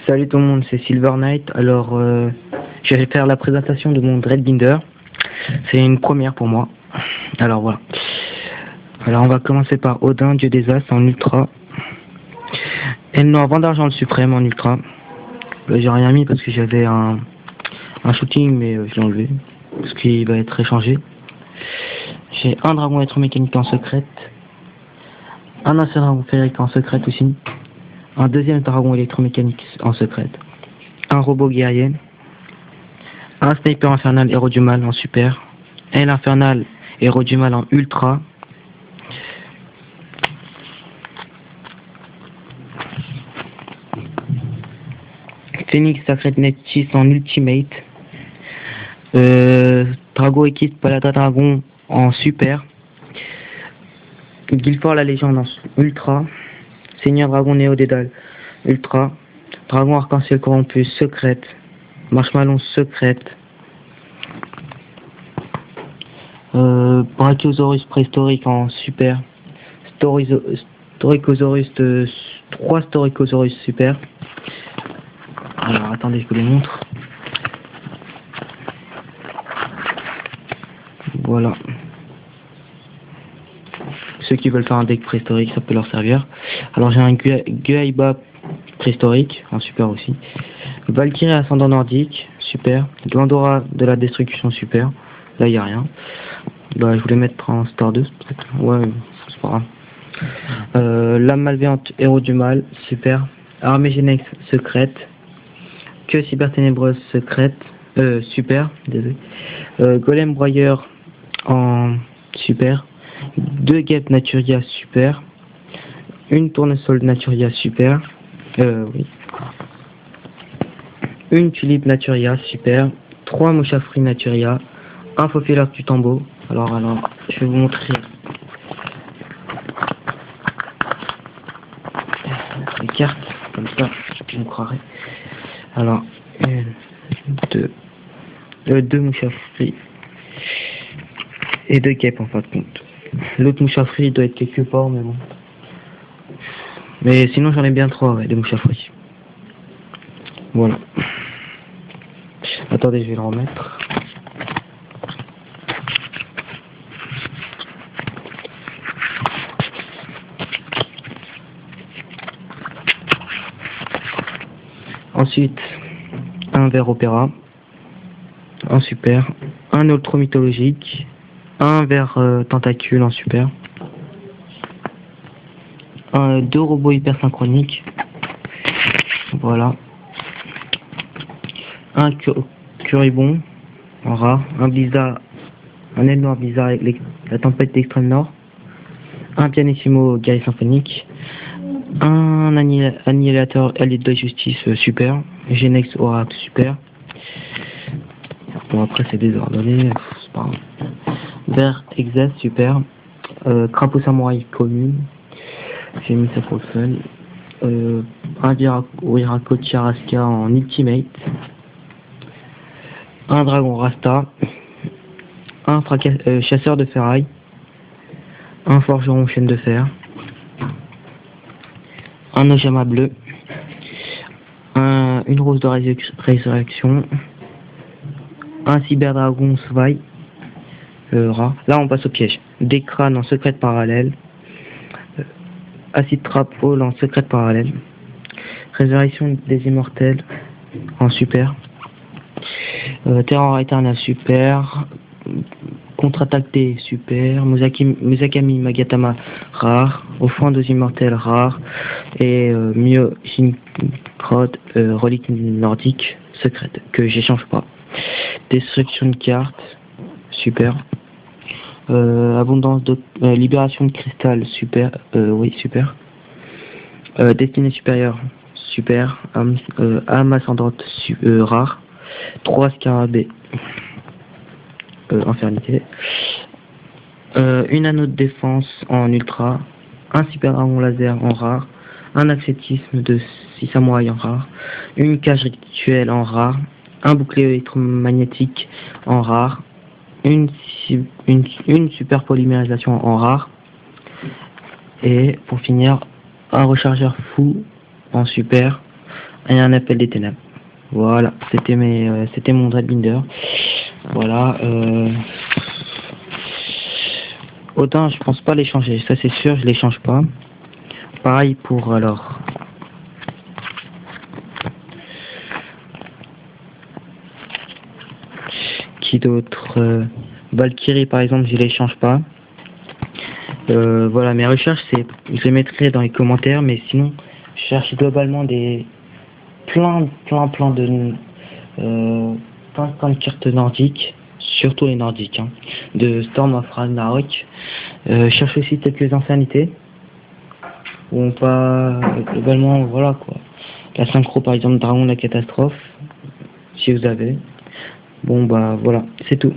Salut tout le monde, c'est Silver Knight. Alors, je vais faire la présentation de mon Dreadbinder. C'est une première pour moi. Alors voilà. Alors on va commencer par Odin, dieu des As en ultra. Et non, Vent d'argent le suprême en ultra. J'ai rien mis parce que j'avais un shooting, mais je l'ai enlevé parce qu'il va être échangé. J'ai un dragon électromécanique en secrète, un ancien dragon féerique en secrète aussi, un deuxième dragon électromécanique en secrète, un robot guerrier, un sniper infernal héros du mal en super, et l'infernal héros du mal en ultra, Phoenix Sacred Netis en ultimate, Drago Equip Paladin Dragon en super, Guilford la légende en ultra, Seigneur Dragon Néo Dédale ultra, Dragon Arc-en-Ciel corrompu secrète, Marshmallow secrète, Brachiosaurus préhistorique en super, Storicosaurus 3 Storicosaurus super. Alors attendez, je vous les montre. Voilà. Ceux qui veulent faire un deck préhistorique, ça peut leur servir. Alors j'ai un Guaiba préhistorique, en super aussi. Valkyrie ascendant nordique, super. Glandora de la destruction, super. Là il n'y a rien. Bah, je voulais mettre en Star 2 peut-être. Ouais, c'est pas grave. Lame malveillante, héros du mal, super. Armée Genex secrète. Que cyber ténébreuse secrète, super, désolé. Golem broyeur en super. 2 guêpes Naturia super. Une tournesol Naturia super. Oui. Une tulipe Naturia super. 3 mouchafris Naturia. Un faufileur du tombeau. Alors, je vais vous montrer les cartes, comme ça, je me croirais. Alors, 2 mouchafris et 2 guêpes en fin de compte. L'autre mouchafri doit être quelque part, mais bon. Mais sinon j'en ai bien 3, ouais, des mouchafris. Voilà. Attendez, je vais le remettre. Ensuite, un ver opéra, un super, un ultra mythologique, un ver tentacule en super, 2 robots hyper synchroniques, voilà, un curibon en rare, un blizzard, un aile noir blizzard avec la tempête d'extrême nord, un pianissimo guerrier symphonique, un annihilateur allié de justice super, Genex Oracle super. Bon après c'est désordonné, c'est pas grave. Vert Exes super, Crapaud Samouraï commune, j'ai mis ça pour le fun. Un Virako Charaska en ultimate, un dragon Rasta, un chasseur de ferraille, un forgeron chaîne de fer, un Ojama bleu, une rose de résurrection, un cyberdragon Svai, rat. Là on passe au piège. Des crânes en secrète parallèle, Acid Trap Hall en secrète parallèle, Résurrection des immortels en super, Terror Eternal super, Contre-attaque des super, Musakami Magatama rare, Au fond des immortels rare, et Mio Shinkrod relique nordique secrète que j'échange pas. Destruction de cartes super, abondance de libération de cristal super, oui super, destinée supérieure super, âme ascendante rare, 3 scarabées infernité, une anneau de défense en ultra, un super dragon laser en rare, un ascétisme de 6 samouraïs en rare, une cage rituelle en rare, un bouclier électromagnétique en rare, une super polymérisation en rare, et pour finir un rechargeur fou en super, et un appel des ténèbres. Voilà, c'était mon Dreadbinder. Voilà. Odin, je pense pas les changer, ça c'est sûr, je les change pas. Pareil pour alors. Qui d'autre? Valkyrie par exemple, je les change pas. Voilà, mes recherches, je les mettrai dans les commentaires, mais sinon, je cherche globalement plein de cartes nordiques, surtout les nordiques, hein, de Storm of Ragnarok. Je cherche aussi quelques insanités, où on pas globalement, voilà quoi. La synchro par exemple, Dragon de la catastrophe, si vous avez. Bon bah voilà, c'est tout.